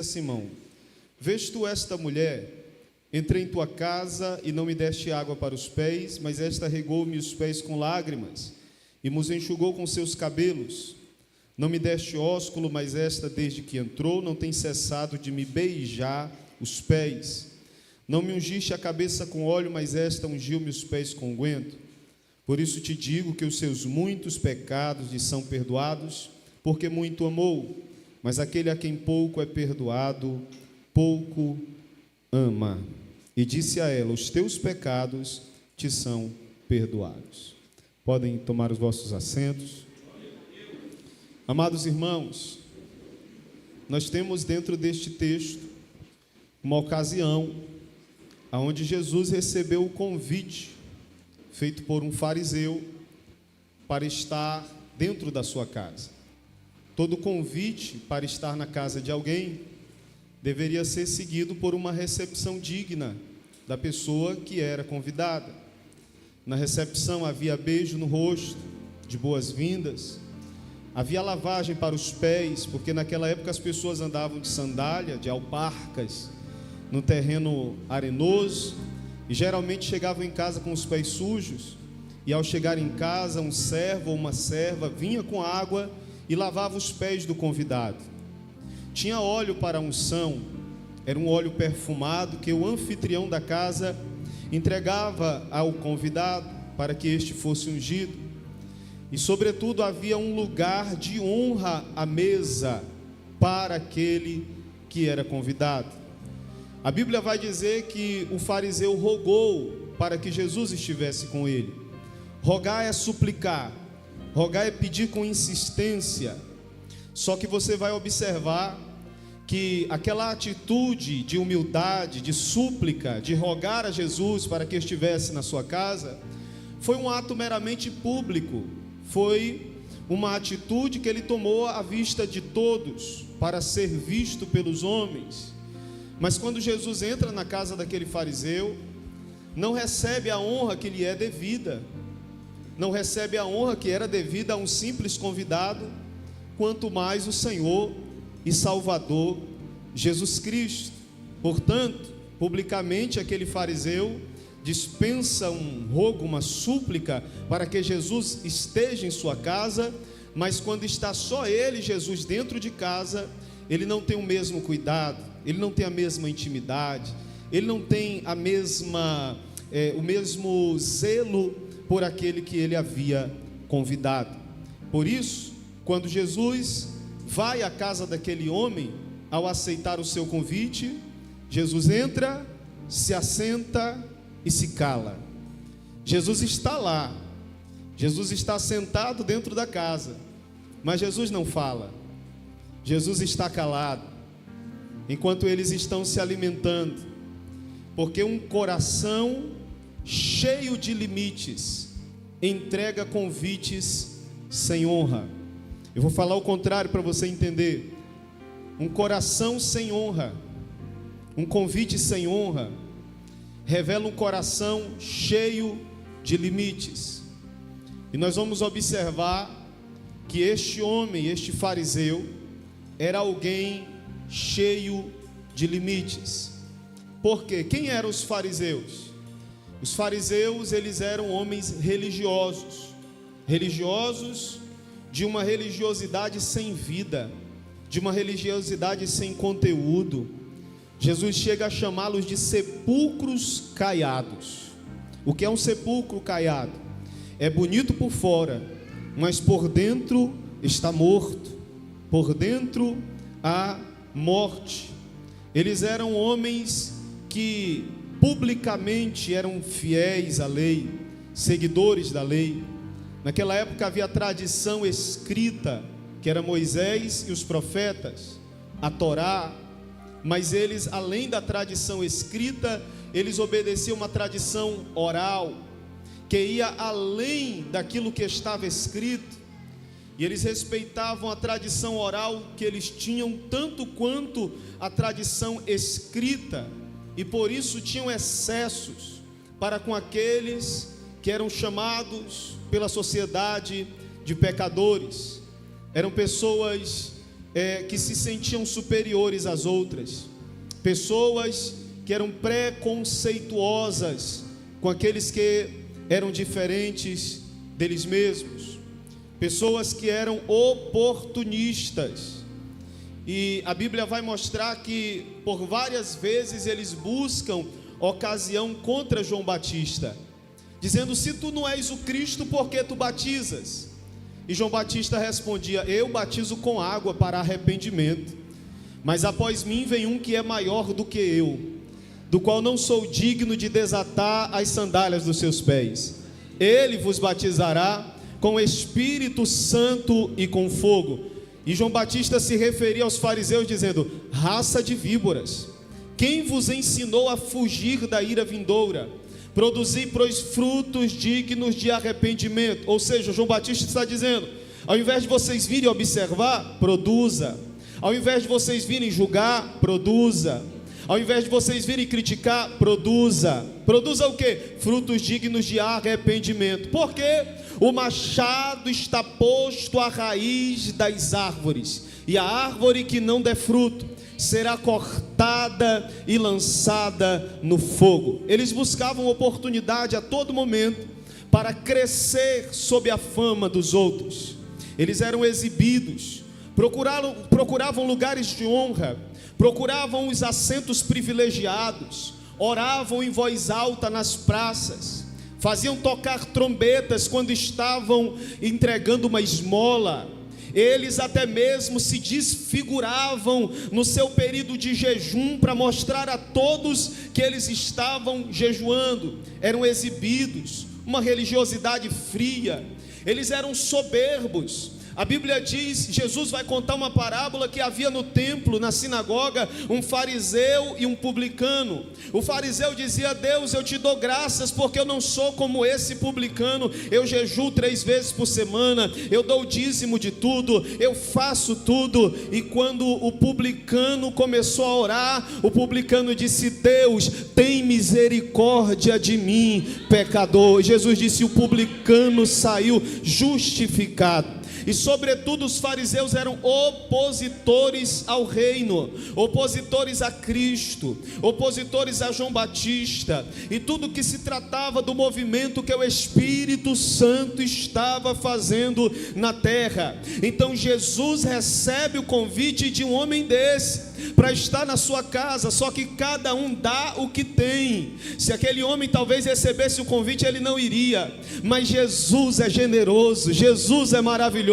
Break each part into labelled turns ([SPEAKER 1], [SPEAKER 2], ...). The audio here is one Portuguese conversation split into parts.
[SPEAKER 1] Simão: vês tu esta mulher? Entrei em tua casa e não me deste água para os pés, mas esta regou-me os pés com lágrimas e me enxugou com seus cabelos. Não me deste ósculo, mas esta, desde que entrou, não tem cessado de me beijar os pés. Não me ungiste a cabeça com óleo, mas esta ungiu-me os pés com unguento. Por isso te digo que os seus muitos pecados lhe são perdoados, porque muito amou. Mas aquele a quem pouco é perdoado, pouco ama. E disse a ela: os teus pecados te são perdoados. Podem tomar os vossos assentos. Amados irmãos, nós temos dentro deste texto uma ocasião onde Jesus recebeu o convite feito por um fariseu para estar dentro da sua casa. Todo convite para estar na casa de alguém deveria ser seguido por uma recepção digna da pessoa que era convidada. Na recepção havia beijo no rosto, de boas-vindas, havia lavagem para os pés, porque naquela época as pessoas andavam de sandália, de alparcas, no terreno arenoso, e geralmente chegavam em casa com os pés sujos, e ao chegar em casa, um servo ou uma serva vinha com água e lavava os pés do convidado. Tinha óleo para a unção, era um óleo perfumado que o anfitrião da casa entregava ao convidado para que este fosse ungido. E sobretudo havia um lugar de honra à mesa para aquele que era convidado. A Bíblia vai dizer que o fariseu rogou para que Jesus estivesse com ele. Rogar é suplicar, rogar é pedir com insistência. Só que você vai observar que aquela atitude de humildade, de súplica, de rogar a Jesus para que estivesse na sua casa, foi um ato meramente público, foi uma atitude que ele tomou à vista de todos, para ser visto pelos homens. Mas quando Jesus entra na casa daquele fariseu, não recebe a honra que lhe é devida, não recebe a honra que era devida a um simples convidado, quanto mais o Senhor e Salvador Jesus Cristo. Portanto, publicamente aquele fariseu dispensa um rogo, uma súplica para que Jesus esteja em sua casa, mas quando está só ele, Jesus, dentro de casa, ele não tem o mesmo cuidado, ele não tem a mesma intimidade, ele não tem a mesma, o mesmo zelo por aquele que ele havia convidado. Por isso, quando Jesus vai à casa daquele homem, ao aceitar o seu convite, Jesus entra, se assenta e se cala. Jesus está lá, Jesus está sentado dentro da casa, mas Jesus não fala, Jesus está calado, enquanto eles estão se alimentando, porque um coração cheio de limites entrega convites sem honra. Eu vou falar o contrário para você entender. Um coração sem honra, um convite sem honra, revela um coração cheio de limites. E nós vamos observar que este homem, este fariseu, era alguém cheio de limites. Por quê? Quem eram os fariseus? Os fariseus, eles eram homens religiosos, de uma religiosidade sem vida, de uma religiosidade sem conteúdo. Jesus chega a chamá-los de sepulcros caiados. O que é um sepulcro caiado? É bonito por fora, mas por dentro está morto, por dentro há morte. Eles eram homens que publicamente eram fiéis à lei, seguidores da lei. Naquela época havia a tradição escrita, que era Moisés e os profetas, a Torá, mas eles, além da tradição escrita, eles obedeciam uma tradição oral, que ia além daquilo que estava escrito, e eles respeitavam a tradição oral que eles tinham, tanto quanto a tradição escrita, e por isso tinham excessos para com aqueles que eram chamados pela sociedade de pecadores. Eram pessoas que se sentiam superiores às outras, pessoas que eram preconceituosas com aqueles que eram diferentes deles mesmos, pessoas que eram oportunistas. E a Bíblia vai mostrar que por várias vezes eles buscam ocasião contra João Batista, dizendo: se tu não és o Cristo, por que tu batizas? E João Batista respondia: eu batizo com água para arrependimento, mas após mim vem um que é maior do que eu, do qual não sou digno de desatar as sandálias dos seus pés. Ele vos batizará com o Espírito Santo e com fogo. E João Batista se referia aos fariseus dizendo: raça de víboras, quem vos ensinou a fugir da ira vindoura? Produzi, pois, frutos dignos de arrependimento. Ou seja, João Batista está dizendo: ao invés de vocês virem observar, produza. Ao invés de vocês virem julgar, produza. Ao invés de vocês virem criticar, produza. Produza o quê? Frutos dignos de arrependimento. Por quê? O machado está posto à raiz das árvores, e a árvore que não der fruto será cortada e lançada no fogo. Eles buscavam oportunidade a todo momento para crescer sob a fama dos outros. Eles eram exibidos, procuravam lugares de honra, procuravam os assentos privilegiados, oravam em voz alta nas praças, faziam tocar trombetas quando estavam entregando uma esmola. Eles até mesmo se desfiguravam no seu período de jejum para mostrar a todos que eles estavam jejuando. Eram exibidos, uma religiosidade fria. Eles eram soberbos. A Bíblia diz, Jesus vai contar uma parábola que havia no templo, na sinagoga, um fariseu e um publicano. O fariseu dizia: Deus, eu te dou graças porque eu não sou como esse publicano, eu jejuo 3 vezes por semana, eu dou o dízimo de tudo, eu faço tudo. E quando o publicano começou a orar, o publicano disse: Deus, tem misericórdia de mim, pecador. Jesus disse: o publicano saiu justificado. E sobretudo os fariseus eram opositores ao reino, opositores a Cristo, opositores a João Batista e tudo que se tratava do movimento que o Espírito Santo estava fazendo na terra. Então Jesus recebe o convite de um homem desse para estar na sua casa, só que cada um dá o que tem. Se aquele homem talvez recebesse o convite, ele não iria, mas Jesus é generoso, Jesus é maravilhoso.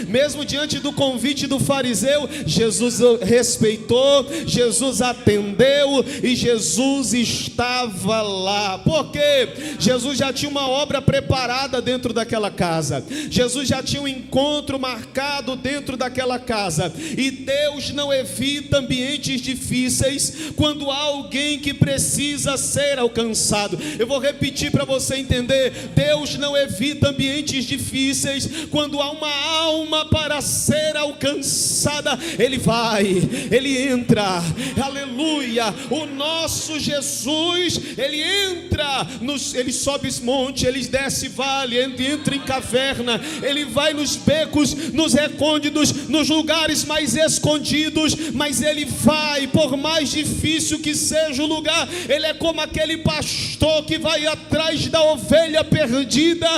[SPEAKER 1] Mesmo diante do convite do fariseu, Jesus respeitou, Jesus atendeu e Jesus estava lá. Por quê? Jesus já tinha uma obra preparada dentro daquela casa, Jesus já tinha um encontro marcado dentro daquela casa. E Deus não evita ambientes difíceis quando há alguém que precisa ser alcançado. Eu vou repetir para você entender: Deus não evita ambientes difíceis quando há uma alma para ser alcançada. Ele vai, ele entra, aleluia. O nosso Jesus, ele entra ele sobe esse monte, ele desce vale, ele entra em caverna, ele vai nos becos, nos recônditos, nos lugares mais escondidos, mas ele vai, por mais difícil que seja o lugar. Ele é como aquele pastor que vai atrás da ovelha perdida,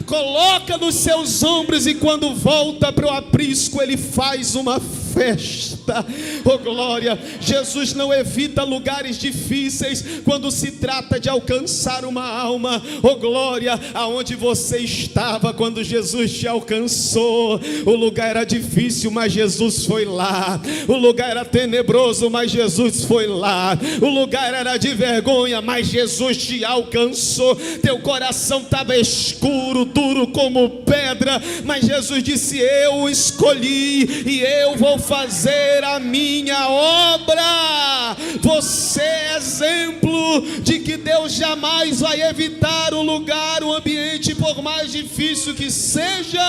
[SPEAKER 1] coloca nos seus ombros, e quando volta para o aprisco, ele faz uma festa. Oh glória! Jesus não evita lugares difíceis quando se trata de alcançar uma alma. Oh glória! Aonde você estava quando Jesus te alcançou? O lugar era difícil, mas Jesus foi lá. O lugar era tenebroso, mas Jesus foi lá. O lugar era de vergonha, mas Jesus te alcançou. Teu coração estava escuro, duro como pedra, mas Jesus disse: eu escolhi e eu vou fazer a minha obra. Você é exemplo de que Deus jamais vai evitar o lugar, o ambiente, por mais difícil que seja,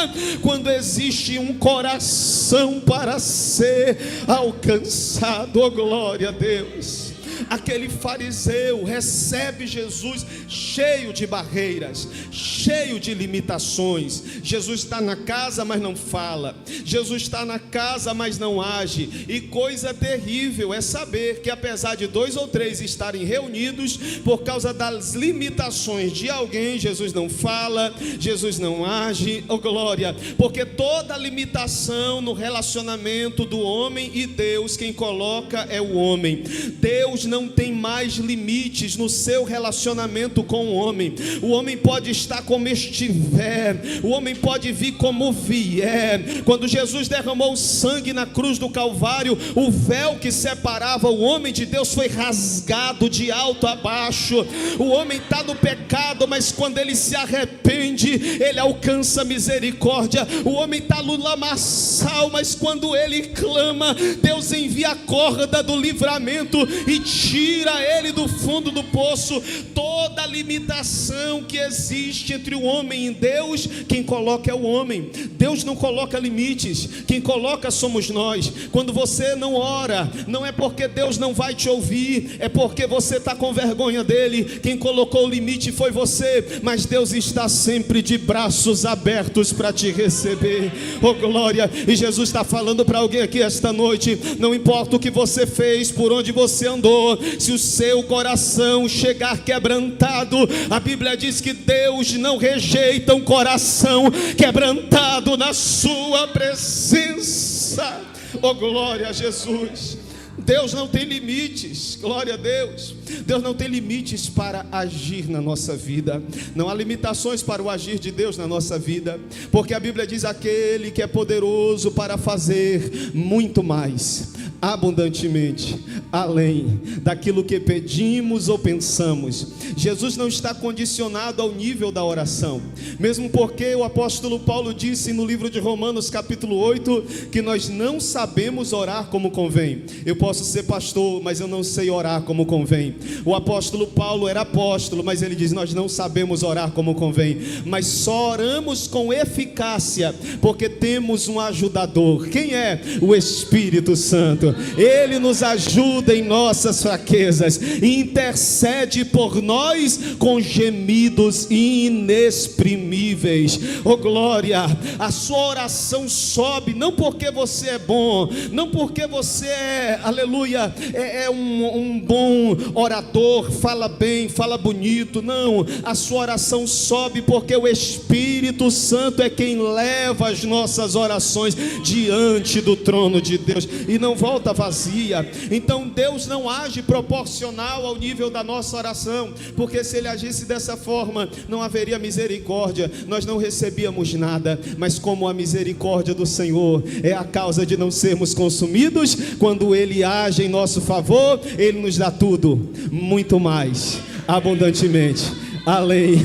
[SPEAKER 1] quando existe um coração para ser alcançado. Oh glória a Deus! Aquele fariseu recebe Jesus cheio de barreiras, cheio de limitações. Jesus está na casa, mas não fala. Jesus está na casa, mas não age. E coisa terrível é saber que apesar de 2 ou 3 estarem reunidos, por causa das limitações de alguém, Jesus não fala, Jesus não age. Oh glória, porque toda limitação no relacionamento do homem e Deus, quem coloca é o homem. Deus não tem mais limites no seu relacionamento com o homem. O homem pode estar como estiver, o homem pode vir como vier. Quando Jesus derramou sangue na cruz do Calvário, o véu que separava o homem de Deus foi rasgado de alto a baixo. O homem está no pecado, mas quando ele se arrepende, ele alcança misericórdia. O homem está no lamaçal, mas quando ele clama, Deus envia a corda do livramento e tira ele do fundo do poço. Toda limitação que existe entre o homem e Deus, quem coloca é o homem. Deus não coloca limites, quem coloca somos nós. Quando você não ora, não é porque Deus não vai te ouvir, é porque você está com vergonha dele. Quem colocou o limite foi você, mas Deus está sempre de braços abertos para te receber. Oh glória, e Jesus está falando para alguém aqui esta noite: não importa o que você fez, por onde você andou, se o seu coração chegar quebrantado, a Bíblia diz que Deus não rejeita um coração quebrantado na sua presença. Oh glória a Jesus. Deus não tem limites, glória a Deus. Deus não tem limites para agir na nossa vida. Não há limitações para o agir de Deus na nossa vida, porque a Bíblia diz: aquele que é poderoso para fazer muito mais, abundantemente, além daquilo que pedimos ou pensamos. Jesus não está condicionado ao nível da oração, mesmo porque o apóstolo Paulo disse no livro de Romanos capítulo 8, que nós não sabemos orar como convém. Eu posso ser pastor, mas eu não sei orar como convém. O apóstolo Paulo era apóstolo, mas ele diz: nós não sabemos orar como convém, mas só oramos com eficácia, porque temos um ajudador. Quem é? O Espírito Santo. Ele nos ajuda em nossas fraquezas e intercede por nós com gemidos inexprimíveis. Oh glória, a sua oração sobe, não porque você é bom, não porque você é, aleluia, é um bom orador, fala bem, fala bonito. Não, a sua oração sobe porque o Espírito Santo é quem leva as nossas orações diante do trono de Deus e não volta vazia. Então Deus não age proporcional ao nível da nossa oração, porque se Ele agisse dessa forma, não haveria misericórdia, nós não recebíamos nada. Mas como a misericórdia do Senhor é a causa de não sermos consumidos, quando Ele age em nosso favor, Ele nos dá tudo, muito mais, abundantemente, além,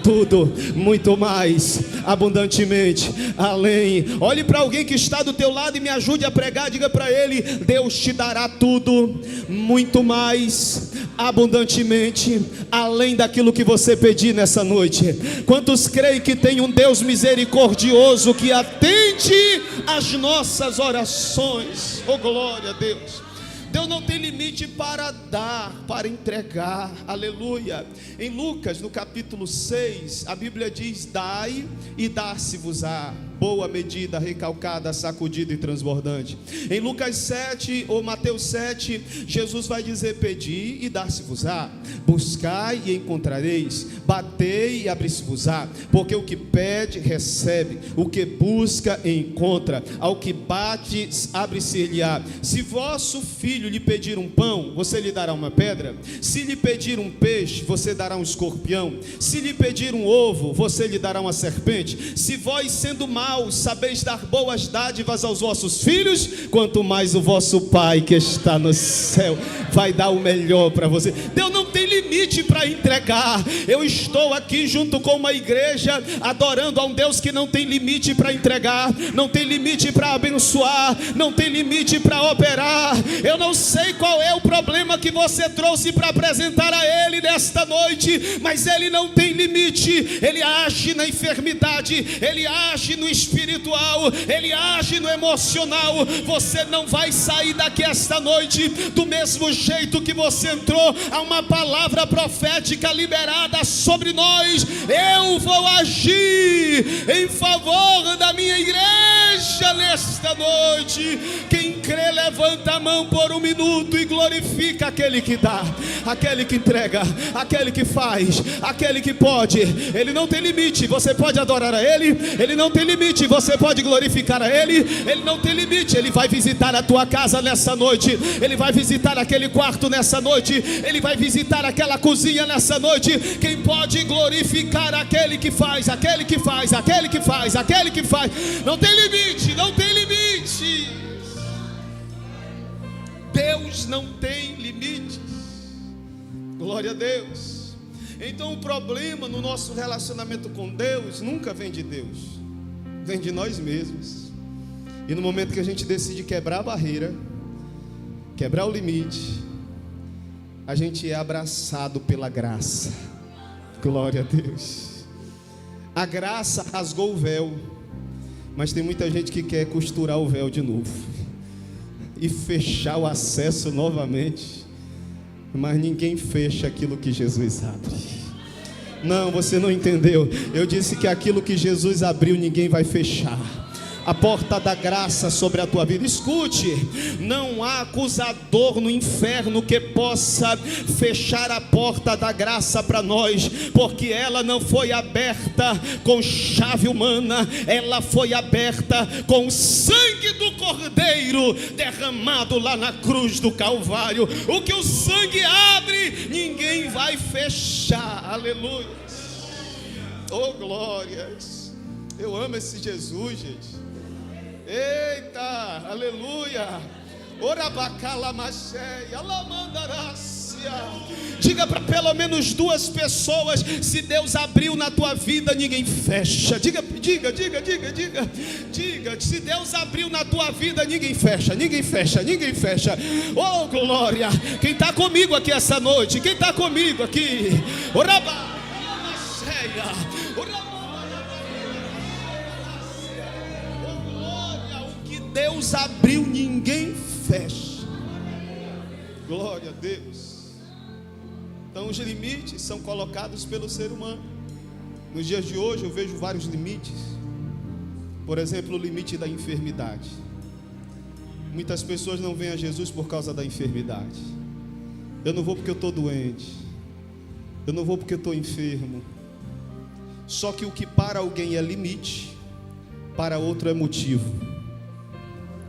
[SPEAKER 1] tudo, muito mais, abundantemente, além. Olhe para alguém que está do teu lado e me ajude a pregar. Diga para ele: Deus te dará tudo, muito mais, abundantemente, além daquilo que você pedir nessa noite. Quantos creem que tem um Deus misericordioso que atende às nossas orações? Oh glória a Deus. Deus não tem limite para dar, para entregar, aleluia. Em Lucas, no capítulo 6, a Bíblia diz: dai e dar-se-vos-á, boa medida, recalcada, sacudida e transbordante. Em Lucas 7 ou Mateus 7, Jesus vai dizer: pedi e dar-se-vos-á, buscai e encontrareis, batei e abrir-se-vos-á, porque o que pede recebe, o que busca encontra, ao que bate abre-se-lhe-á. Se vosso filho lhe pedir um pão, você lhe dará uma pedra? Se lhe pedir um peixe, você dará um escorpião? Se lhe pedir um ovo, você lhe dará uma serpente? Se vós, sendo maus, sabeis dar boas dádivas aos vossos filhos, quanto mais o vosso Pai que está no céu vai dar o melhor para você. Deus não tem limite para entregar. Eu estou aqui junto com uma igreja adorando a um Deus que não tem limite para entregar, não tem limite para abençoar, não tem limite para operar. Eu não sei qual é o problema que você trouxe para apresentar a Ele nesta noite, mas Ele não tem limite. Ele age na enfermidade, Ele age no espiritual, Ele age no emocional. Você não vai sair daqui esta noite do mesmo jeito que você entrou. Há uma palavra profética liberada sobre nós. Eu vou agir em favor da minha igreja nesta noite. Quem crê, levanta a mão por um minuto e glorifica aquele que dá, aquele que entrega, aquele que faz, aquele que pode. Ele não tem limite, você pode adorar a Ele. Ele não tem limite, você pode glorificar a Ele. Ele não tem limite, Ele vai visitar a tua casa nessa noite. Ele vai visitar aquele quarto nessa noite. Ele vai visitar aquela cozinha nessa noite. Quem pode glorificar aquele que faz, aquele que faz, aquele que faz, aquele que faz. Não tem limite, não tem limite. Deus não tem limites. Glória a Deus. Então o problema no nosso relacionamento com Deus nunca vem de Deus, vem de nós mesmos. E no momento que a gente decide quebrar a barreira, quebrar o limite, a gente é abraçado pela graça. Glória a Deus. A graça rasgou o véu, mas tem muita gente que quer costurar o véu de novo e fechar o acesso novamente. Mas ninguém fecha aquilo que Jesus abre. Não, você não entendeu. Eu disse que aquilo que Jesus abriu, ninguém vai fechar. A porta da graça sobre a tua vida. Escute, não há acusador no inferno que possa fechar a porta da graça para nós, porque ela não foi aberta com chave humana, ela foi aberta com o sangue do Cordeiro derramado lá na cruz do Calvário. O que o sangue abre, ninguém vai fechar. Aleluia. Oh, glórias. Eu amo esse Jesus, gente. Eita, aleluia. Orabacalamacheia, alamandarácia. Diga para pelo menos duas pessoas: se Deus abriu na tua vida, ninguém fecha. Diga, se Deus abriu na tua vida, ninguém fecha, ninguém fecha, ninguém fecha. Oh, glória. Quem está comigo aqui essa noite? Quem está comigo aqui? Orabacalamacheia. Deus abriu, ninguém fecha. Glória a Deus. Então os limites são colocados pelo ser humano. Nos dias de hoje eu vejo vários limites. Por exemplo, o limite da enfermidade. Muitas pessoas não vêm a Jesus por causa da enfermidade. Eu não vou porque eu estou doente. Eu não vou porque eu estou enfermo. Só que o que para alguém é limite, para outro é motivo.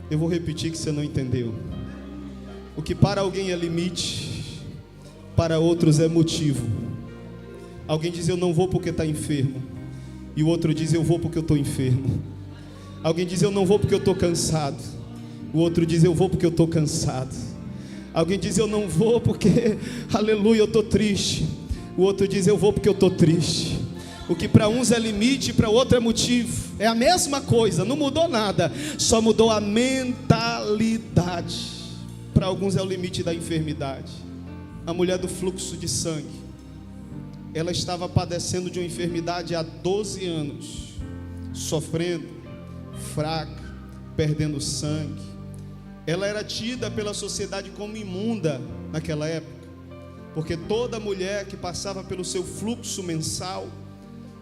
[SPEAKER 1] Eu vou repetir que você não entendeu. O que para alguém é limite, para outros é motivo. Alguém diz: eu não vou porque está enfermo, e o outro diz: eu vou porque eu estou enfermo. Alguém diz: eu não vou porque eu estou cansado, o outro diz: eu vou porque eu estou cansado. Alguém diz: eu não vou porque, aleluia, eu estou triste, o outro diz: eu vou porque eu estou triste. O que para uns é limite, para outro é motivo. É a mesma coisa, não mudou nada, só mudou a mentalidade. Para alguns é o limite da enfermidade. A mulher do fluxo de sangue, ela estava padecendo de uma enfermidade há 12 anos, sofrendo, fraca, perdendo sangue. Ela era tida pela sociedade como imunda naquela época, porque toda mulher que passava pelo seu fluxo mensal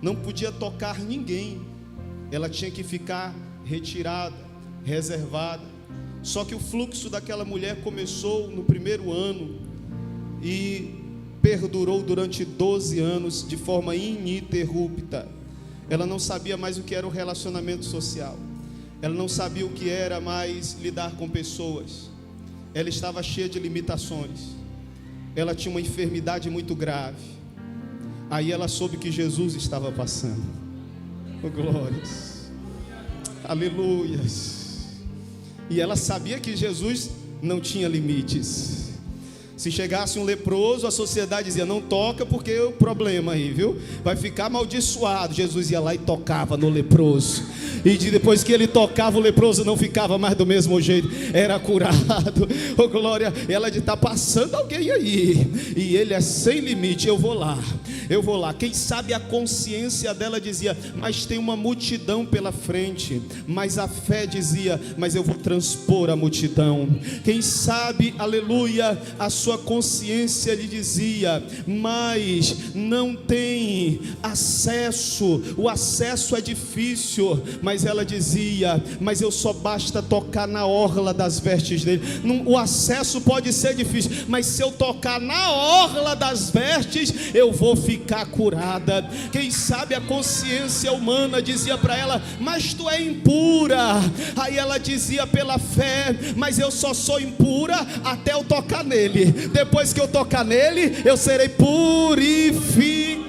[SPEAKER 1] não podia tocar ninguém. Ela tinha que ficar retirada, reservada. Só que o fluxo daquela mulher começou no primeiro ano e perdurou durante 12 anos de forma ininterrupta. Ela não sabia mais o que era o relacionamento social. Ela não sabia o que era mais lidar com pessoas. Ela estava cheia de limitações. Ela tinha uma enfermidade muito grave. Aí ela soube que Jesus estava passando. Oh, glórias. Aleluias. E ela sabia que Jesus não tinha limites. Se chegasse um leproso, a sociedade dizia: não toca porque é o problema aí, viu? Vai ficar amaldiçoado. Jesus ia lá e tocava no leproso. E depois que ele tocava, o leproso não ficava mais do mesmo jeito, era curado. Oh glória, ela de estar passando alguém aí. E ele é sem limite, eu vou lá. Quem sabe a consciência dela dizia: mas tem uma multidão pela frente. Mas a fé dizia: mas eu vou transpor a multidão. Quem sabe, aleluia, a sua consciência lhe dizia: mas não tem acesso, o acesso é difícil. Mas ela dizia: mas eu só basta tocar na orla das vestes dele. O acesso pode ser difícil, mas se eu tocar na orla das vestes, eu vou ficar curada. Quem sabe a consciência humana dizia para ela: mas tu é impura. Aí ela dizia pela fé: mas eu só sou impura até eu tocar nele. Depois que eu tocar nele, eu serei purificada.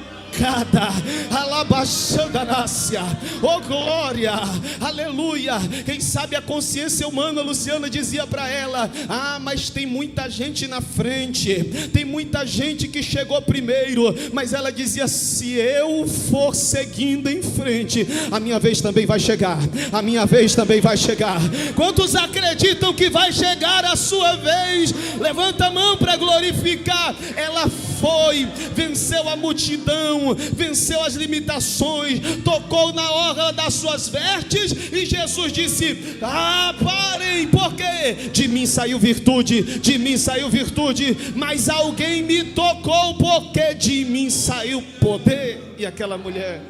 [SPEAKER 1] Alabaxandanácia, oh glória, aleluia. Quem sabe a consciência humana, Luciana, dizia para ela: ah, mas tem muita gente na frente, tem muita gente que chegou primeiro. Mas ela dizia: se eu for seguindo em frente, a minha vez também vai chegar, a minha vez também vai chegar. Quantos acreditam que vai chegar a sua vez? Levanta a mão para glorificar. Ela foi, venceu a multidão, venceu as limitações, tocou na orla das suas vestes, e Jesus disse: ah, parem, porque de mim saiu virtude, de mim saiu virtude, mas alguém me tocou, porque de mim saiu poder. E aquela mulher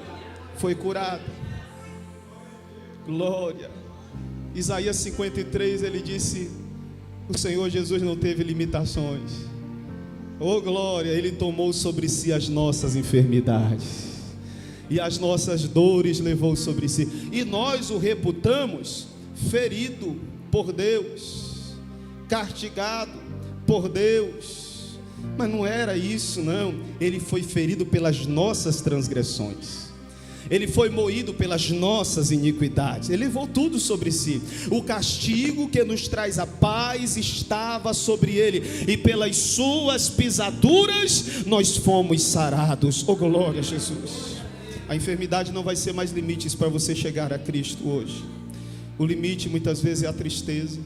[SPEAKER 1] foi curada. Glória. Isaías 53, ele disse: o Senhor Jesus não teve limitações. Oh glória, ele tomou sobre si as nossas enfermidades, e as nossas dores levou sobre si, e nós o reputamos ferido por Deus, castigado por Deus. Mas não era isso não. Ele foi ferido pelas nossas transgressões, ele foi moído pelas nossas iniquidades. Ele levou tudo sobre si. O castigo que nos traz a paz estava sobre ele, e pelas suas pisaduras nós fomos sarados. Oh glória a Jesus. A enfermidade não vai ser mais limites para você chegar a Cristo hoje. O limite muitas vezes é a tristeza.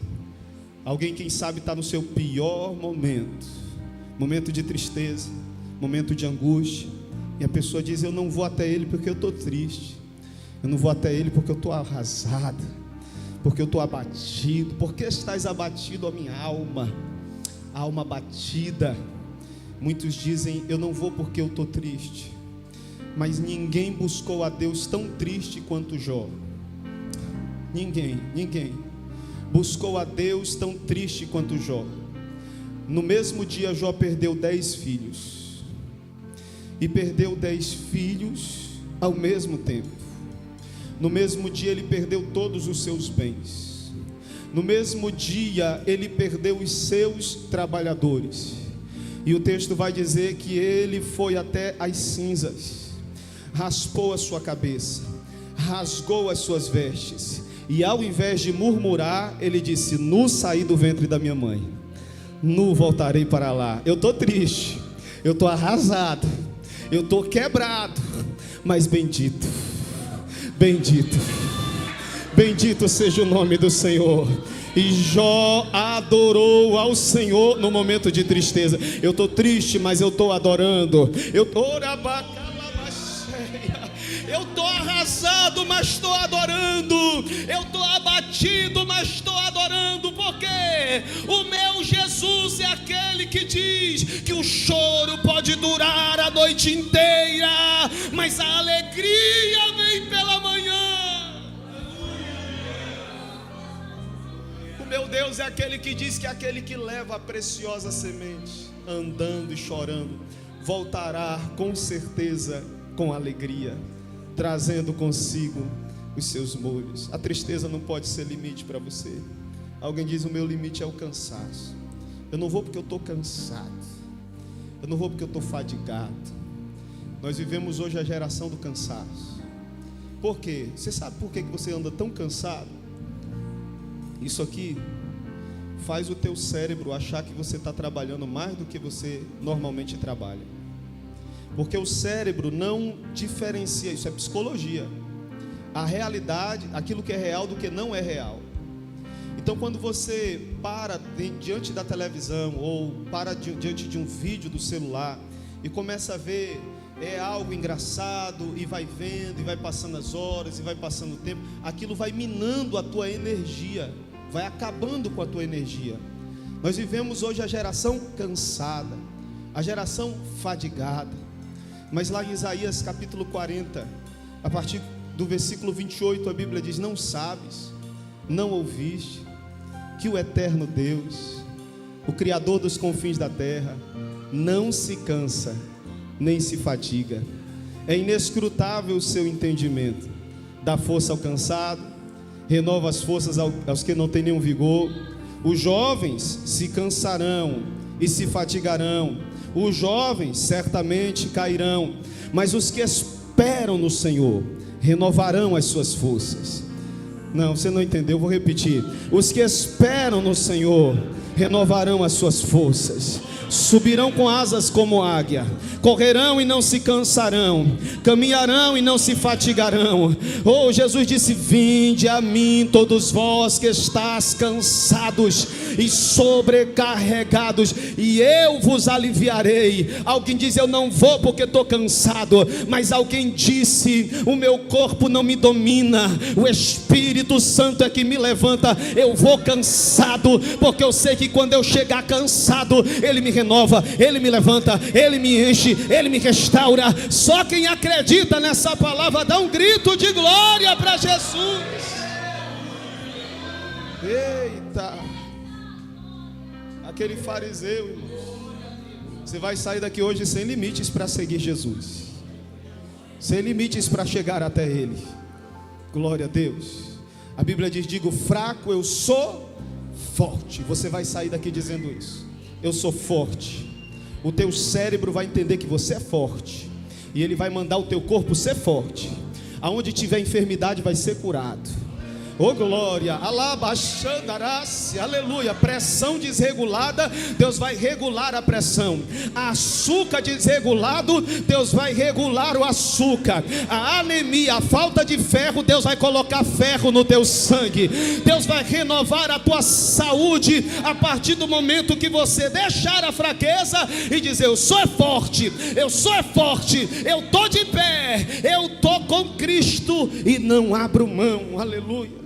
[SPEAKER 1] Alguém, quem sabe, está no seu pior momento, momento de tristeza, momento de angústia, e a pessoa diz: eu não vou até ele porque eu estou triste, eu não vou até ele porque eu estou arrasada, porque eu estou abatido. Por que estás abatido, a minha alma? Alma abatida. Muitos dizem: eu não vou porque eu estou triste. Mas ninguém buscou a Deus tão triste quanto Jó. Ninguém buscou a Deus tão triste quanto Jó. No mesmo dia, Jó perdeu 10 filhos. E perdeu 10 filhos ao mesmo tempo. No mesmo dia ele perdeu todos os seus bens. No mesmo dia ele perdeu os seus trabalhadores. E o texto vai dizer que ele foi até as cinzas, raspou a sua cabeça, rasgou as suas vestes, e ao invés de murmurar, ele disse: nu saí do ventre da minha mãe, nu voltarei para lá. Eu estou triste, eu estou arrasado, eu estou quebrado, mas bendito, bendito, bendito seja o nome do Senhor. E Jó adorou ao Senhor no momento de tristeza. Eu estou triste, mas eu estou adorando. Eu estou arrasado, mas estou adorando. Eu estou abatido, mas estou adorando. Porque o meu Jesus é aquele que diz que o choro pode durar a noite inteira, mas a alegria vem pela manhã. O meu Deus é aquele que diz que aquele que leva a preciosa semente, andando e chorando, voltará com certeza com alegria, trazendo consigo os seus molhos. A tristeza não pode ser limite para você. Alguém diz: o meu limite é o cansaço. Eu não vou porque eu estou cansado, eu não vou porque eu estou fadigado. Nós vivemos hoje a geração do cansaço. Por quê? Você sabe por que você anda tão cansado? Isso aqui faz o teu cérebro achar que você está trabalhando mais do que você normalmente trabalha. Porque o cérebro não diferencia, isso é psicologia, a realidade, aquilo que é real do que não é real. Então quando você para diante da televisão ou para diante de um vídeo do celular e começa a ver algo engraçado e vai vendo e vai passando as horas e vai passando o tempo, aquilo vai minando a tua energia, vai acabando com a tua energia. Nós vivemos hoje a geração cansada, a geração fadigada. Mas lá em Isaías capítulo 40, a partir do versículo 28, a Bíblia diz: não sabes, não ouviste, que o eterno Deus, o Criador dos confins da terra, não se cansa, nem se fatiga. É inescrutável o seu entendimento. Dá força ao cansado, renova as forças aos que não têm nenhum vigor. Os jovens se cansarão e se fatigarão, os jovens certamente cairão, mas os que esperam no Senhor renovarão as suas forças. Não, você não entendeu, vou repetir. Os que esperam no Senhor renovarão as suas forças, subirão com asas como águia, correrão e não se cansarão, caminharão e não se fatigarão. Oh, Jesus disse: vinde a mim todos vós que estáis cansados e sobrecarregados, e eu vos aliviarei. Alguém diz: eu não vou porque estou cansado. Mas alguém disse: o meu corpo não me domina, o Espírito Santo é que me levanta. Eu vou cansado, porque eu sei que quando eu chegar cansado, Ele me renova, Ele me levanta, Ele me enche, Ele me restaura. Só quem acredita nessa palavra dá um grito de glória para Jesus. Eita! Aquele fariseu, irmãos, você vai sair daqui hoje sem limites para seguir Jesus, sem limites para chegar até Ele. Glória a Deus. A Bíblia diz: digo fraco, eu sou forte. Você vai sair daqui dizendo isso: eu sou forte. O teu cérebro vai entender que você é forte, e ele vai mandar o teu corpo ser forte. Aonde tiver enfermidade vai ser curado. Oh glória, alabaxandarás, aleluia. Pressão desregulada, Deus vai regular a pressão. Açúcar desregulado, Deus vai regular o açúcar. A anemia, a falta de ferro, Deus vai colocar ferro no teu sangue. Deus vai renovar a tua saúde a partir do momento que você deixar a fraqueza e dizer: eu sou forte, eu sou forte, eu estou de pé, eu estou com Cristo e não abro mão. Aleluia.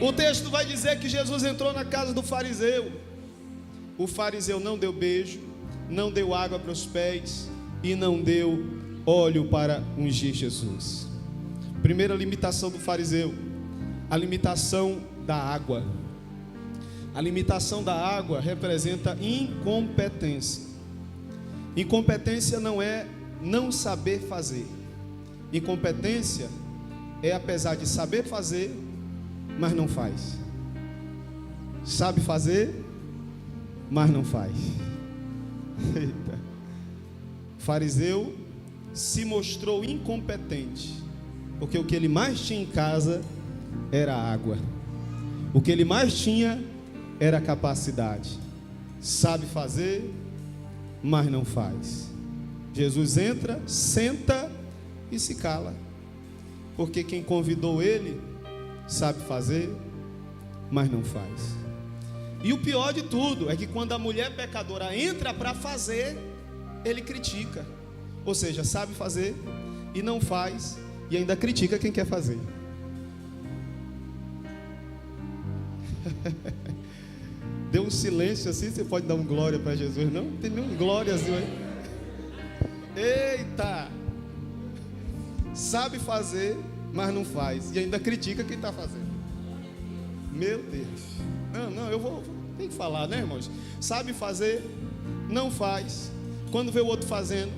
[SPEAKER 1] O texto vai dizer que Jesus entrou na casa do fariseu. O fariseu não deu beijo, não deu água para os pés e não deu óleo para ungir Jesus. Primeira limitação do fariseu: a limitação da água. A limitação da água representa incompetência. Incompetência não é não saber fazer. Incompetência é apesar de saber fazer, mas não faz. Sabe fazer, mas não faz. Eita. O fariseu se mostrou incompetente, porque o que ele mais tinha em casa era água. O que ele mais tinha era capacidade. Sabe fazer, mas não faz. Jesus entra, senta e se cala, porque quem convidou ele sabe fazer, mas não faz. E o pior de tudo é que quando a mulher pecadora entra para fazer, ele critica. Ou seja, sabe fazer e não faz, e ainda critica quem quer fazer. Deu um silêncio assim, você pode dar um glória para Jesus? Não tem nenhum glória assim. Eita! Sabe fazer, mas não faz, e ainda critica quem está fazendo. Meu Deus. Não, eu vou, tem que falar, né, irmãos? Sabe fazer, não faz. Quando vê o outro fazendo,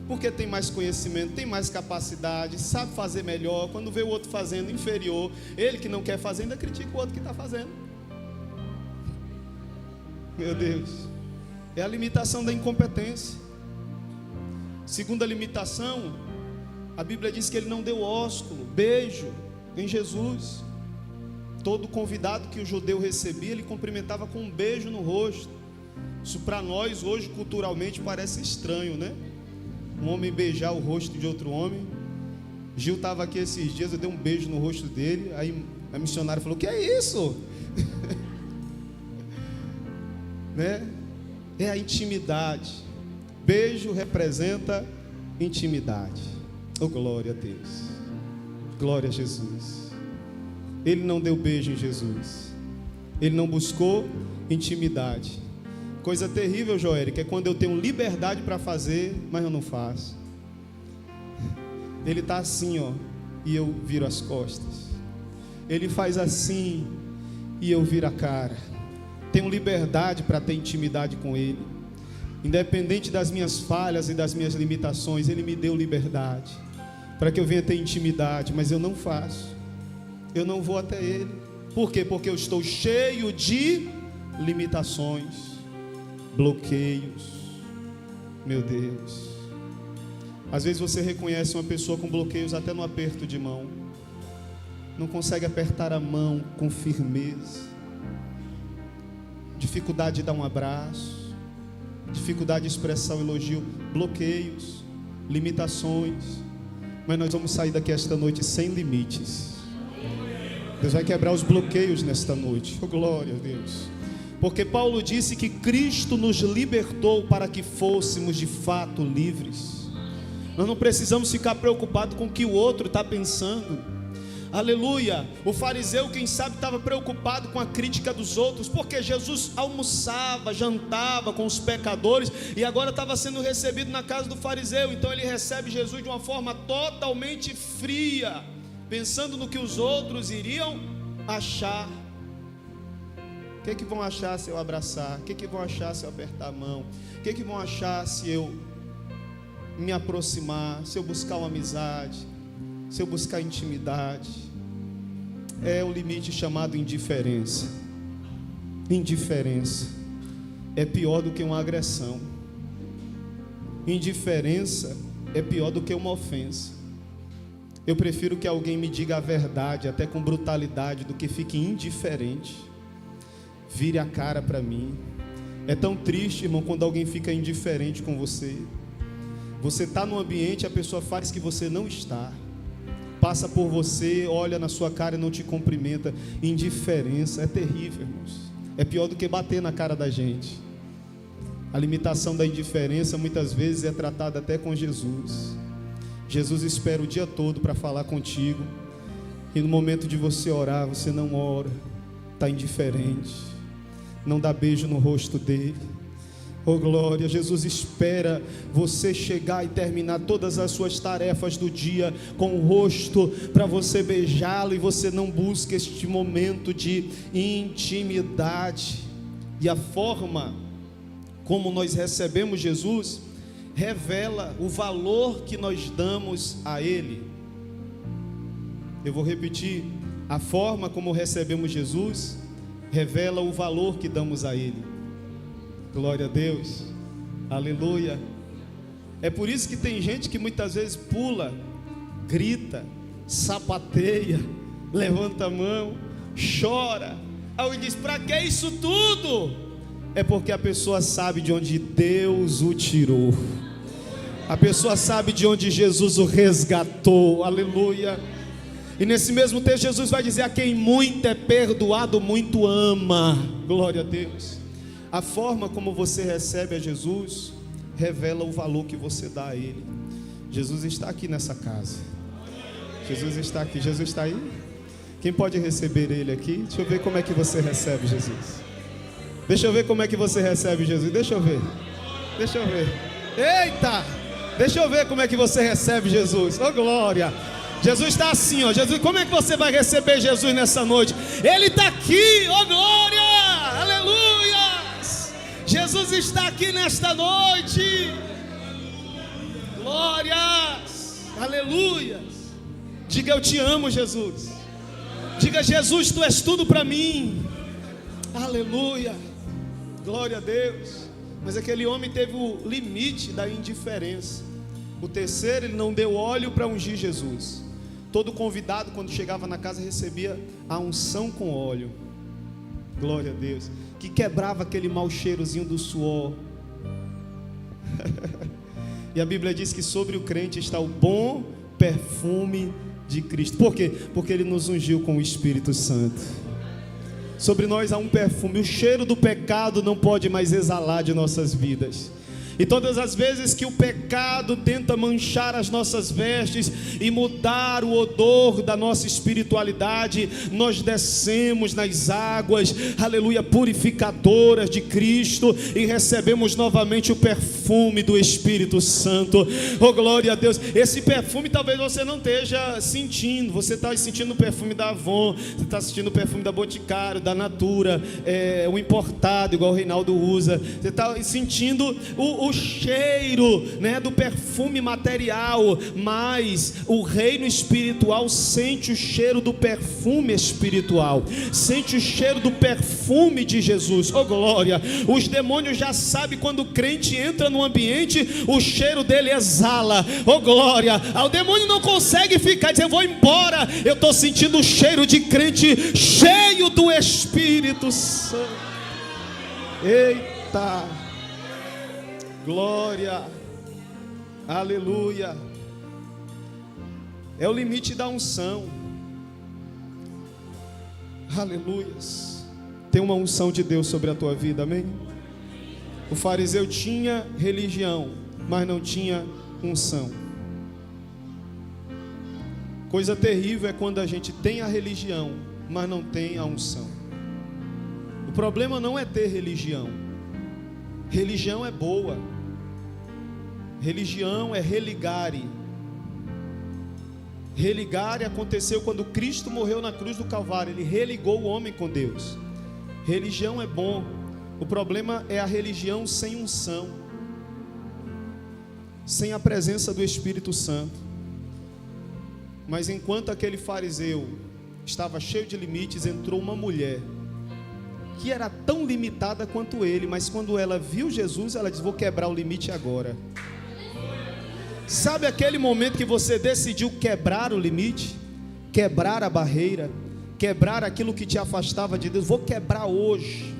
[SPEAKER 1] porque tem mais conhecimento, tem mais capacidade, sabe fazer melhor. Quando vê o outro fazendo inferior, ele que não quer fazer, ainda critica o outro que está fazendo. Meu Deus. É a limitação da incompetência. Segunda limitação, a Bíblia diz que ele não deu ósculo, beijo em Jesus. Todo convidado que o judeu recebia, ele cumprimentava com um beijo no rosto. Isso para nós hoje culturalmente parece estranho, né? Um homem beijar o rosto de outro homem. Gil estava aqui esses dias, eu dei um beijo no rosto dele. Aí a missionária falou: "Que é isso?" Né? É a intimidade. Beijo representa intimidade. Oh, glória a Deus. Glória a Jesus. Ele não deu beijo em Jesus. Ele não buscou intimidade. Coisa terrível, Joel, que é quando eu tenho liberdade para fazer, mas eu não faço. Ele está assim, ó, e eu viro as costas. Ele faz assim e eu viro a cara. Tenho liberdade para ter intimidade com Ele. Independente das minhas falhas e das minhas limitações, Ele me deu liberdade para que eu venha ter intimidade, mas eu não faço. Eu não vou até Ele. Por quê? Porque eu estou cheio de limitações, bloqueios. Meu Deus. Às vezes você reconhece uma pessoa com bloqueios até no aperto de mão. Não consegue apertar a mão com firmeza. Dificuldade de dar um abraço. Dificuldade de expressar um elogio. Bloqueios, limitações. Mas nós vamos sair daqui esta noite sem limites. Deus vai quebrar os bloqueios nesta noite. Oh, glória a Deus. Porque Paulo disse que Cristo nos libertou para que fôssemos de fato livres. Nós não precisamos ficar preocupados com o que o outro está pensando. Aleluia. O fariseu, quem sabe, estava preocupado com a crítica dos outros, porque Jesus almoçava, jantava com os pecadores, e agora estava sendo recebido na casa do fariseu. Então ele recebe Jesus de uma forma totalmente fria, pensando no que os outros iriam achar. O que vão achar se eu abraçar? O que vão achar se eu apertar a mão? O que vão achar se eu me aproximar, se eu buscar uma amizade, se eu buscar intimidade? É o limite chamado indiferença. Indiferença é pior do que uma agressão. Indiferença é pior do que uma ofensa. Eu prefiro que alguém me diga a verdade, até com brutalidade, do que fique indiferente. Vire a cara para mim. É tão triste, irmão, quando alguém fica indiferente com você. Você está num ambiente, a pessoa faz que você não está. Passa por você, olha na sua cara e não te cumprimenta. Indiferença é terrível, irmãos. É pior do que bater na cara da gente. A limitação da indiferença muitas vezes é tratada até com Jesus. Jesus espera o dia todo para falar contigo, e no momento de você orar, você não ora, está indiferente, não dá beijo no rosto dele. Oh glória, Jesus espera você chegar e terminar todas as suas tarefas do dia com o rosto para você beijá-lo, e você não busca este momento de intimidade. E a forma como nós recebemos Jesus revela o valor que nós damos a Ele. Eu vou repetir: a forma como recebemos Jesus revela o valor que damos a Ele. Glória a Deus, aleluia. É por isso que tem gente que muitas vezes pula, grita, sapateia, levanta a mão, chora. Alguém diz: para que isso tudo? É porque a pessoa sabe de onde Deus o tirou. A pessoa sabe de onde Jesus o resgatou. Aleluia. E nesse mesmo texto Jesus vai dizer: a quem muito é perdoado, muito ama. Glória a Deus. A forma como você recebe a Jesus revela o valor que você dá a Ele. Jesus está aqui nessa casa. Jesus está aqui. Jesus está aí? Quem pode receber Ele aqui? Deixa eu ver como é que você recebe Jesus. Deixa eu ver como é que você recebe Jesus. Deixa eu ver. Deixa eu ver. Eita! Deixa eu ver como é que você recebe Jesus. Oh glória! Jesus está assim, ó. Jesus, como é que você vai receber Jesus nessa noite? Ele está aqui, oh glória! Aleluia! Jesus está aqui nesta noite. Glórias! Aleluia! Diga: eu te amo, Jesus. Diga: Jesus, tu és tudo para mim. Aleluia! Glória a Deus. Mas aquele homem teve o limite da indiferença. O terceiro, ele não deu óleo para ungir Jesus. Todo convidado, quando chegava na casa, recebia a unção com óleo. Glória a Deus. Que quebrava aquele mau cheirozinho do suor. E a Bíblia diz que sobre o crente está o bom perfume de Cristo. Por quê? Porque Ele nos ungiu com o Espírito Santo. Sobre nós há um perfume. O cheiro do pecado não pode mais exalar de nossas vidas. E todas as vezes que o pecado tenta manchar as nossas vestes e mudar o odor da nossa espiritualidade, nós descemos nas águas, aleluia, purificadoras de Cristo e recebemos novamente o perfume do Espírito Santo. Oh, glória a Deus. Esse perfume talvez você não esteja sentindo. Você está sentindo o perfume da Avon, você está sentindo o perfume da Boticário, da Natura, o importado, igual o Reinaldo usa. Você está sentindo o cheiro, né, do perfume material, mas o reino espiritual sente o cheiro do perfume espiritual, sente o cheiro do perfume de Jesus. Oh, glória. Os demônios já sabem quando o crente entra no ambiente, o cheiro dele exala. Oh, glória. O demônio não consegue ficar dizendo, vou embora, eu estou sentindo o cheiro de crente cheio do Espírito Santo. Eita, glória, aleluia. É o limite da unção. Aleluias. Tem uma unção de Deus sobre a tua vida, amém? O fariseu tinha religião, mas não tinha unção. Coisa terrível é quando a gente tem a religião, mas não tem a unção. O problema não é ter religião. Religião é boa. Religião é religare. Religare aconteceu quando Cristo morreu na cruz do Calvário. Ele religou o homem com Deus. Religião é bom. O problema é a religião sem unção, sem a presença do Espírito Santo. Mas enquanto aquele fariseu estava cheio de limites, entrou uma mulher que era tão limitada quanto ele, mas quando ela viu Jesus, ela disse, vou quebrar o limite agora. Sabe aquele momento que você decidiu quebrar o limite, quebrar a barreira, quebrar aquilo que te afastava de Deus? Vou quebrar hoje.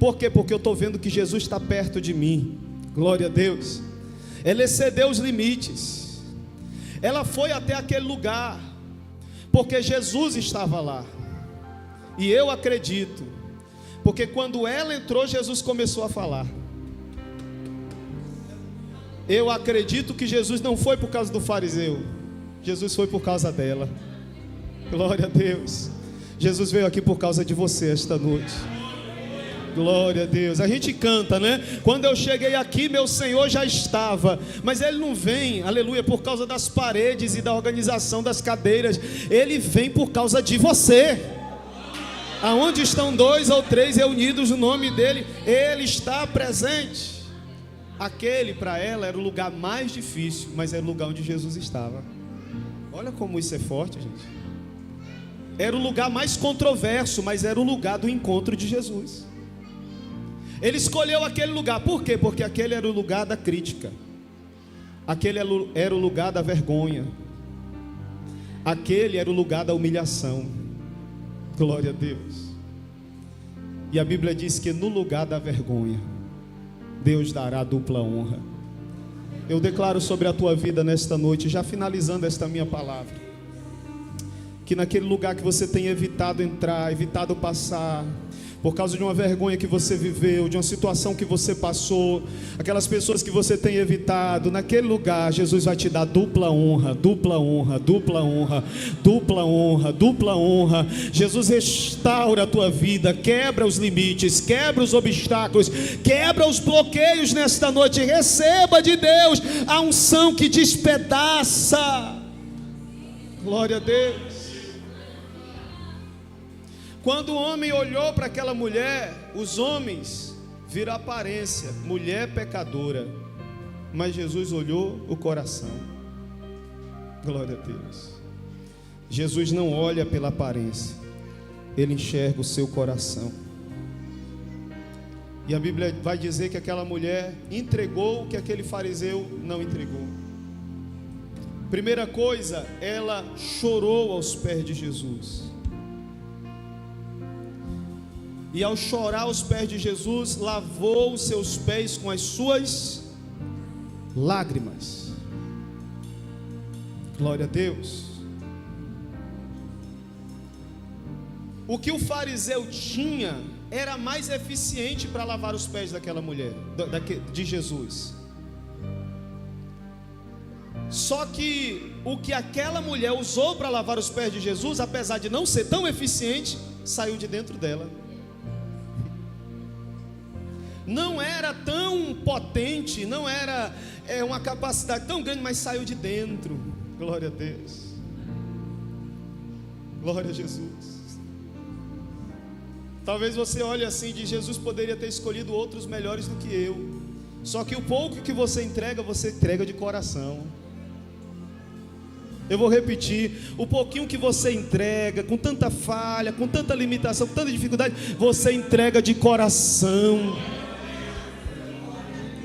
[SPEAKER 1] Por quê? Porque eu estou vendo que Jesus está perto de mim. Glória a Deus. Ela excedeu os limites. Ela foi até aquele lugar porque Jesus estava lá. E eu acredito, porque quando ela entrou, Jesus começou a falar. Eu acredito que Jesus não foi por causa do fariseu, Jesus foi por causa dela. Glória a Deus. Jesus veio aqui por causa de você esta noite. Glória a Deus. A gente canta, né? Quando eu cheguei aqui, meu Senhor já estava. Mas Ele não vem, aleluia, por causa das paredes e da organização das cadeiras. Ele vem por causa de você. Aonde estão 2 ou 3 reunidos no nome dEle, Ele está presente. Aquele para ela era o lugar mais difícil, mas era o lugar onde Jesus estava. Olha como isso é forte, gente. Era o lugar mais controverso, mas era o lugar do encontro de Jesus. Ele escolheu aquele lugar, por quê? Porque aquele era o lugar da crítica, aquele era o lugar da vergonha, aquele era o lugar da humilhação. Glória a Deus. E a Bíblia diz que no lugar da vergonha, Deus dará dupla honra. Eu declaro sobre a tua vida nesta noite, já finalizando esta minha palavra, que naquele lugar que você tem evitado entrar, evitado passar, por causa de uma vergonha que você viveu, de uma situação que você passou, aquelas pessoas que você tem evitado, naquele lugar Jesus vai te dar dupla honra, dupla honra, dupla honra, dupla honra, dupla honra. Jesus restaura a tua vida, quebra os limites, quebra os obstáculos, quebra os bloqueios nesta noite. Receba de Deus a unção que despedaça. Glória a Deus. Quando o homem olhou para aquela mulher, os homens viram a aparência, mulher pecadora, mas Jesus olhou o coração. Glória a Deus. Jesus não olha pela aparência, Ele enxerga o seu coração. E a Bíblia vai dizer que aquela mulher entregou o que aquele fariseu não entregou. Primeira coisa, ela chorou aos pés de Jesus. E ao chorar aos pés de Jesus, lavou os seus pés com as suas lágrimas. Glória a Deus. O que o fariseu tinha era mais eficiente para lavar os pés daquela mulher, de Jesus. Só que o que aquela mulher usou para lavar os pés de Jesus, apesar de não ser tão eficiente, saiu de dentro dela. Não era tão potente, não era uma capacidade tão grande, mas saiu de dentro. Glória a Deus. Glória a Jesus. Talvez você olhe assim, de Jesus poderia ter escolhido outros melhores do que eu. Só que o pouco que você entrega de coração. Eu vou repetir, o pouquinho que você entrega, com tanta falha, com tanta limitação, com tanta dificuldade, você entrega de coração.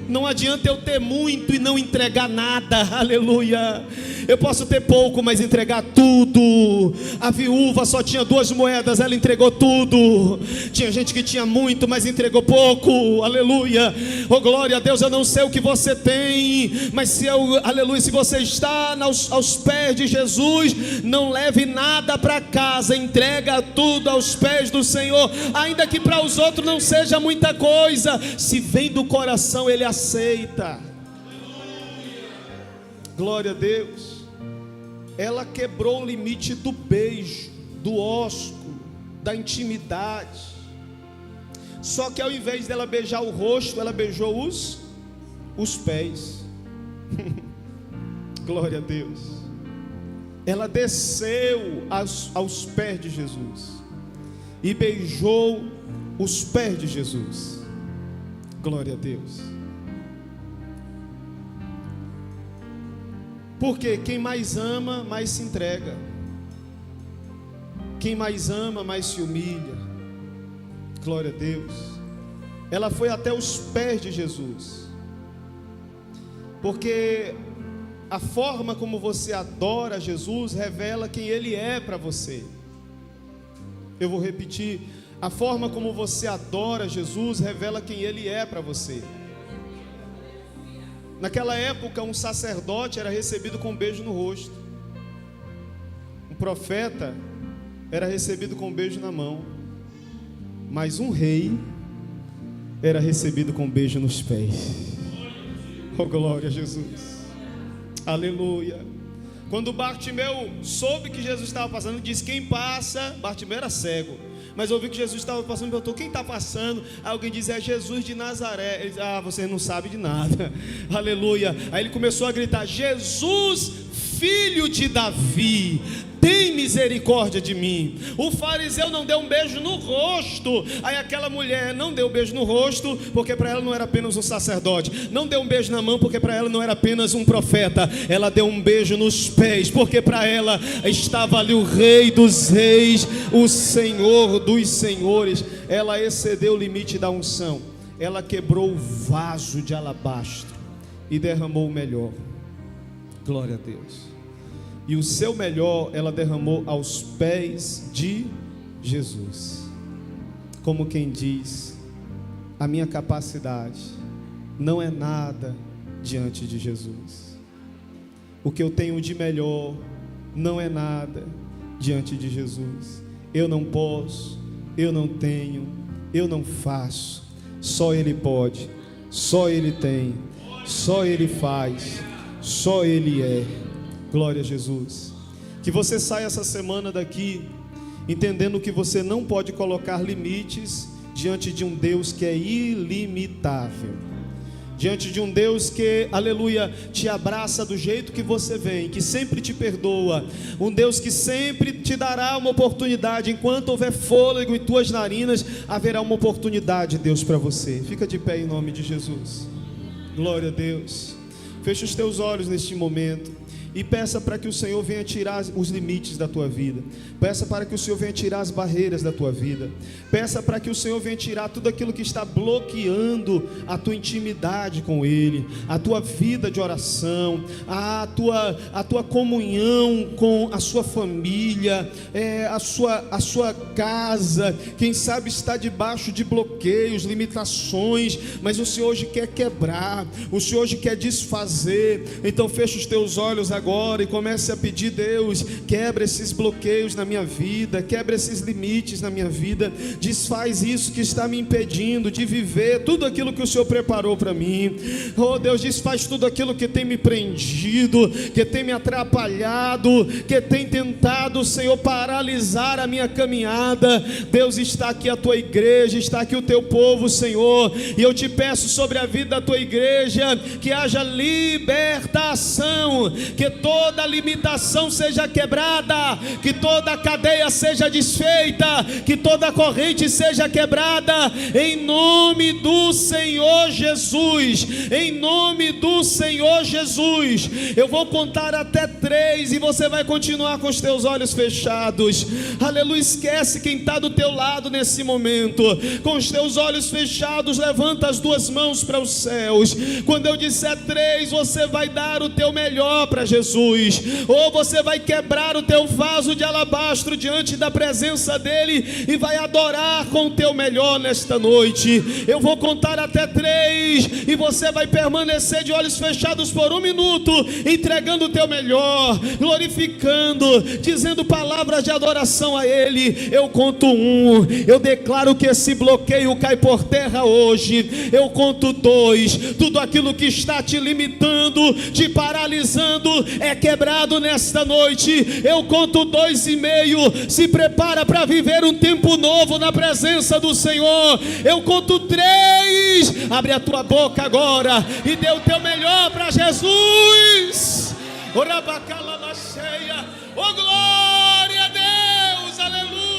[SPEAKER 1] Não adianta eu ter muito e não entregar nada, aleluia. Eu posso ter pouco, mas entregar tudo. A viúva só tinha 2 moedas, ela entregou tudo. Tinha gente que tinha muito, mas entregou pouco, aleluia. Oh glória a Deus, eu não sei o que você tem, mas se você está aos pés de Jesus, não leve nada para casa, entrega tudo aos pés do Senhor, ainda que para os outros não seja muita coisa, se vem do coração, Ele aceita. Glória a Deus. Ela quebrou o limite do beijo, do ósculo, da intimidade. Só que ao invés dela beijar o rosto, ela beijou os pés. Glória a Deus. Ela desceu aos pés de Jesus e beijou os pés de Jesus. Glória a Deus. Porque quem mais ama, mais se entrega. Quem mais ama, mais se humilha. Glória a Deus. Ela foi até os pés de Jesus. Porque a forma como você adora Jesus revela quem Ele é para você. Eu vou repetir. A forma como você adora Jesus revela quem Ele é para você. Naquela época, um sacerdote era recebido com um beijo no rosto. Um profeta era recebido com um beijo na mão. Mas um rei era recebido com um beijo nos pés. Oh glória a Jesus. Aleluia. Quando Bartimeu soube que Jesus estava passando, disse: quem passa? Bartimeu era cego, mas ouviu que Jesus estava passando e perguntou: quem está passando? Aí alguém disse: é Jesus de Nazaré. Ele disse: ah, você não sabe de nada. Aleluia. Aí ele começou a gritar: Jesus, filho de Davi, tem misericórdia de mim. O fariseu não deu um beijo no rosto. Aí aquela mulher não deu um beijo no rosto, porque para ela não era apenas um sacerdote. Não deu um beijo na mão, porque para ela não era apenas um profeta. Ela deu um beijo nos pés, porque para ela estava ali o Rei dos Reis, o Senhor dos Senhores. Ela excedeu o limite da unção. Ela quebrou o vaso de alabastro e derramou o melhor. Glória a Deus. E o seu melhor ela derramou aos pés de Jesus. Como quem diz: a minha capacidade não é nada diante de Jesus. O que eu tenho de melhor não é nada diante de Jesus. Eu não posso, eu não tenho, eu não faço. Só Ele pode, só Ele tem, só Ele faz, só Ele é. Glória a Jesus. Que você saia essa semana daqui entendendo que você não pode colocar limites diante de um Deus que é ilimitável, diante de um Deus que, aleluia, te abraça do jeito que você vem, que sempre te perdoa, um Deus que sempre te dará uma oportunidade. Enquanto houver fôlego em tuas narinas, haverá uma oportunidade, Deus, para você. Fica de pé em nome de Jesus. Glória a Deus. Fecha os teus olhos neste momento. e peça para que o Senhor venha tirar os limites da tua vida. Peça para que o Senhor venha tirar as barreiras da tua vida. Peça para que o Senhor venha tirar tudo aquilo que está bloqueando a tua intimidade com Ele, a tua vida de oração, a tua comunhão com a sua família, a sua casa. Quem sabe está debaixo de bloqueios, limitações, mas o Senhor hoje quer quebrar, o Senhor hoje quer desfazer. Então fecha os teus olhos agora e comece a pedir: Deus, quebra esses bloqueios na minha vida, quebra esses limites na minha vida, desfaz isso que está me impedindo de viver tudo aquilo que o Senhor preparou para mim. Oh Deus, desfaz tudo aquilo que tem me prendido, que tem me atrapalhado, que tem tentado, Senhor, paralisar a minha caminhada. Deus, está aqui a tua igreja, está aqui o teu povo, Senhor, e eu te peço sobre a vida da tua igreja, que haja libertação, que toda limitação seja quebrada, que toda cadeia seja desfeita, que toda corrente seja quebrada, em nome do Senhor Jesus, em nome do Senhor Jesus. Eu vou contar até 3 e você vai continuar com os teus olhos fechados. Aleluia. Esquece quem está do teu lado nesse momento. Com os teus olhos fechados, levanta as 2 mãos para os céus. Quando eu disser 3, você vai dar o teu melhor para Jesus, ou você vai quebrar o teu vaso de alabastro diante da presença dele e vai adorar com o teu melhor nesta noite. Eu vou contar até 3 e você vai permanecer de olhos fechados por 1 minuto, entregando o teu melhor, glorificando, dizendo palavras de adoração a Ele. Eu conto 1, eu declaro que esse bloqueio cai por terra hoje. Eu conto 2, tudo aquilo que está te limitando, te paralisando, é quebrado nesta noite. Eu conto 2,5, se prepara para viver um tempo novo na presença do Senhor. Eu conto 3, abre a tua boca agora e dê o teu melhor para Jesus. Oh, glória a Deus, aleluia.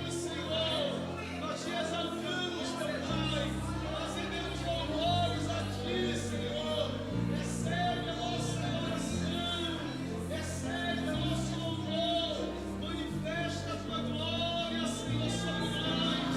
[SPEAKER 1] Senhor, nós te exaltamos, Pai, nós rendemos louvores a ti, Senhor. Recebe a nossa oração, recebe o nosso louvor, manifesta a tua glória, Senhor, sobre nós,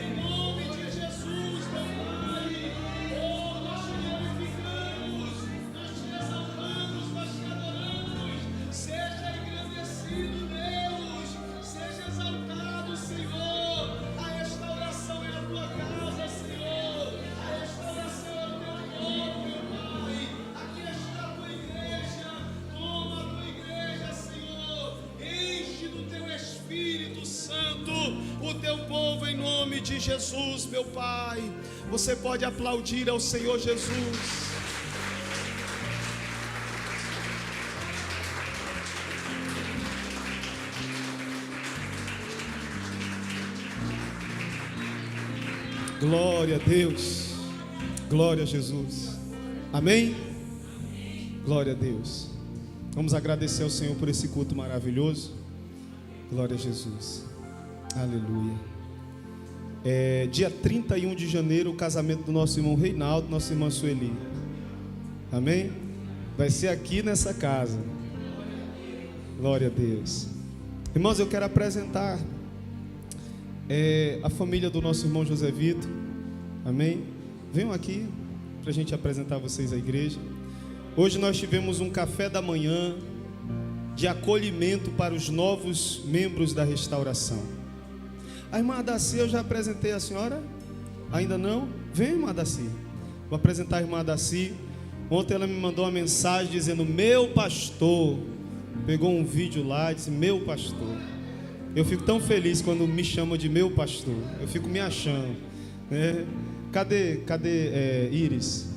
[SPEAKER 1] em nome de Jesus, meu Pai. Oh, nós te glorificamos, nós te exaltamos, nós te adoramos. Seja engrandecido, Deus, seja exaltado, Senhor. A restauração é a tua casa, Senhor, a restauração é o teu povo, meu Pai. Aqui está a tua igreja, toma a tua igreja, Senhor, enche do teu Espírito Santo o teu povo em nome de Jesus, meu Pai. Você pode aplaudir ao Senhor Jesus. Glória a Deus, glória a Jesus, amém? Glória a Deus. Vamos agradecer ao Senhor por esse culto maravilhoso. Glória a Jesus, aleluia. Dia 31 de janeiro, o casamento do nosso irmão Reinaldo, nossa irmã Sueli, amém? Vai ser aqui nessa casa. Glória a Deus. Irmãos, eu quero apresentar a família do nosso irmão José Vitor, amém? Venham aqui para a gente apresentar vocês à igreja. Hoje nós tivemos um café da manhã de acolhimento para os novos membros da restauração. A irmã Adaci, eu já apresentei a senhora? Ainda não? Vem, irmã Adaci. Vou apresentar a irmã Adaci. Ontem ela me mandou uma mensagem dizendo: meu pastor. Pegou um vídeo lá e disse: meu pastor. Eu fico tão feliz quando me chamam de meu pastor. Eu fico me achando, né? Cadê Iris?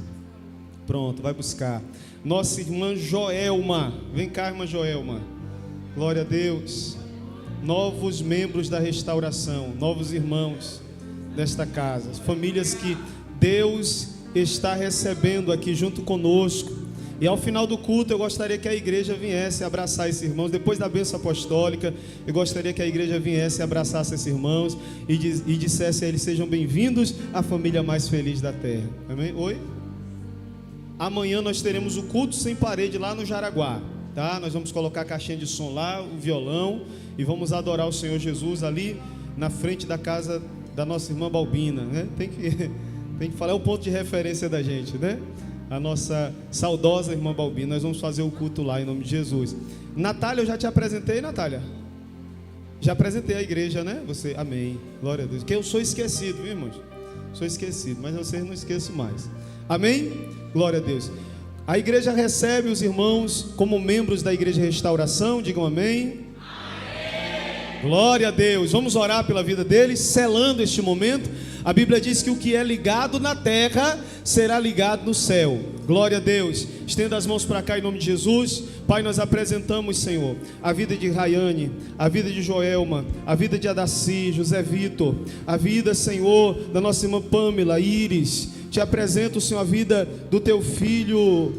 [SPEAKER 1] Pronto, vai buscar. Nossa irmã Joelma. Vem cá, irmã Joelma. Glória a Deus. Novos membros da restauração, novos irmãos desta casa, famílias que Deus está recebendo aqui junto conosco. E ao final do culto eu gostaria que a igreja viesse abraçar esses irmãos. Depois da bênção apostólica, eu gostaria que a igreja viesse abraçar esses irmãos e dissesse a eles: sejam bem-vindos à família mais feliz da terra. Amém? Oi? amanhã nós teremos o culto sem parede lá no Jaraguá, tá? Nós vamos colocar a caixinha de som lá, o violão, e vamos adorar o Senhor Jesus ali na frente da casa da nossa irmã Balbina, né? Tem que falar, é o ponto de referência da gente, né? A nossa saudosa irmã Balbina. Nós vamos fazer o culto lá em nome de Jesus. Natália, eu já te apresentei, Natália? Já apresentei a igreja, né? Você, amém, glória a Deus. Que eu sou esquecido, viu, irmãos? Sou esquecido, mas vocês não esqueço mais. Amém? Glória a Deus. A igreja recebe os irmãos como membros da Igreja Restauração. Digam amém. Glória a Deus. Vamos orar pela vida deles, selando este momento. A Bíblia diz que o que é ligado na terra será ligado no céu. Glória a Deus. Estenda as mãos para cá em nome de Jesus. Pai, nós apresentamos, Senhor, a vida de Rayane, a vida de Joelma, a vida de Adaci, José Vitor, a vida, Senhor, da nossa irmã Pâmela, Iris. Te apresento, Senhor, a vida do teu filho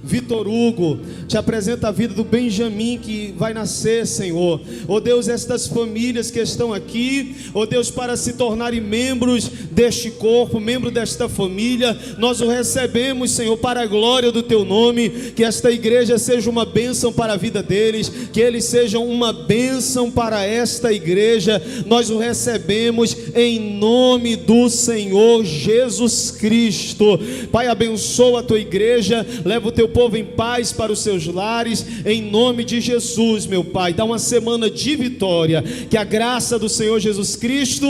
[SPEAKER 1] Vitor Hugo. Te apresenta a vida do Benjamin que vai nascer, Senhor. Ó Deus, estas famílias que estão aqui, ó Deus, para se tornarem membros deste corpo, membro desta família, nós o recebemos, Senhor, para a glória do teu nome. Que esta igreja seja uma bênção para a vida deles, que eles sejam uma bênção para esta igreja. Nós o recebemos em nome do Senhor Jesus Cristo. Pai, abençoa a tua igreja, leva o teu povo em paz para os seus lares, em nome de Jesus, meu Pai. Dá uma semana de vitória. Que a graça do Senhor Jesus Cristo,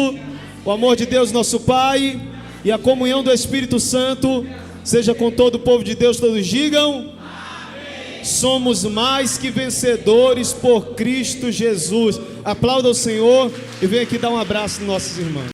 [SPEAKER 1] o amor de Deus nosso Pai e a comunhão do Espírito Santo seja com todo o povo de Deus. Todos digam amém. Somos mais que vencedores por Cristo Jesus. Aplauda o Senhor e vem aqui dar um abraço nos nossos irmãos.